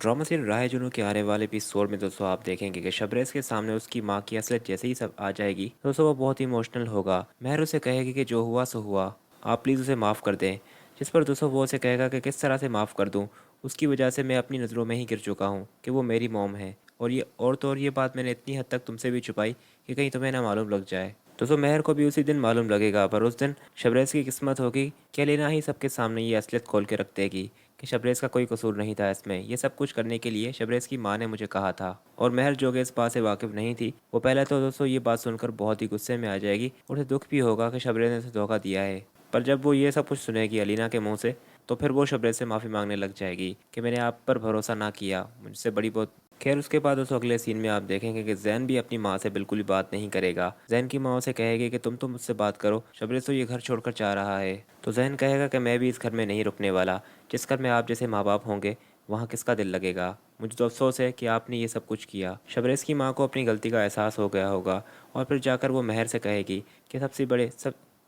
Drama serial राह जुनून के आने वाले एपिसोड में दोस्तों आप देखेंगे कि शबरेज के सामने उसकी माँ की असलियत जैसे ही सब आ जाएगी दोस्तों वो बहुत ही इमोशनल होगा। महर उसे कहेगी कि जो हुआ सो हुआ, आप प्लीज़ उसे माफ़ कर दें। जिस पर दोस्तों वो उसे कहेगा कि किस तरह से माफ़ कर दूँ, उसकी वजह से मैं अपनी नज़रों में ही गिर चुका हूँ कि वो मेरी मॉम है। और ये बात मैंने इतनी हद तक तुमसे भी छुपाई कि कहीं तुम्हें ना मालूम लग जाए। दोस्तों महर को भी उसी दिन मालूम लगेगा, पर उस दिन शबरेज की किस्मत होगी कि अलीना ही सबके सामने ये असलियत खोल के रख देगी कि शबरेज़ का कोई कसूर नहीं था इसमें। ये सब कुछ करने के लिए शबरेज़ की माँ ने मुझे कहा था। और महर जो कि इस बात से वाकिफ़ नहीं थी, वो पहले तो दोस्तों ये बात सुनकर बहुत ही गुस्से में आ जाएगी और उसे दुख भी होगा कि शबरेज़ ने उसे धोखा दिया है। पर जब वो ये सब कुछ सुनेगी अलीना के मुंह से, तो फिर वो शबरेज़ से माफ़ी मांगने लग जाएगी कि मैंने आप पर भरोसा ना किया, मुझसे बड़ी बहुत। खैर उसके बाद दोस्तों अगले सीन में आप देखेंगे कि जैन भी अपनी माँ से बिल्कुल भी बात नहीं करेगा। जैन की माँ उसे कहेगी कि तुम तो मुझसे बात करो, शबरेज़ तो ये घर छोड़कर जा रहा है। तो जैन कहेगा कि मैं भी इस घर में नहीं रुकने वाला। जिस घर में आप जैसे माँ बाप होंगे वहाँ किसका दिल लगेगा। मुझे तो अफसोस है कि आपने ये सब कुछ किया। शबरेज़ की माँ को अपनी गलती का एहसास हो गया होगा और फिर जाकर वो महर से कहेगी कि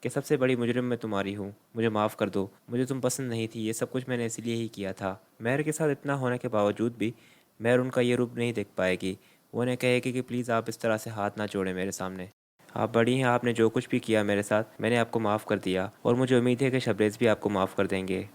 सबसे बड़ी मुजरिम मैं तुम्हारी हूँ, मुझे माफ़ कर दो, मुझे तुम पसंद नहीं थी, ये सब कुछ मैंने इसीलिए ही किया था। महर के साथ इतना होने के बावजूद भी महर उनका ये रूप नहीं देख पाएगी। वो उन्हें कहेगी कि प्लीज़ आप इस तरह से हाथ ना जोड़ें मेरे सामने। आप बड़ी हैं, आपने जो कुछ भी किया मेरे साथ मैंने आपको माफ़ कर दिया और मुझे उम्मीद है कि शबरेज़ भी आपको माफ़ कर देंगे।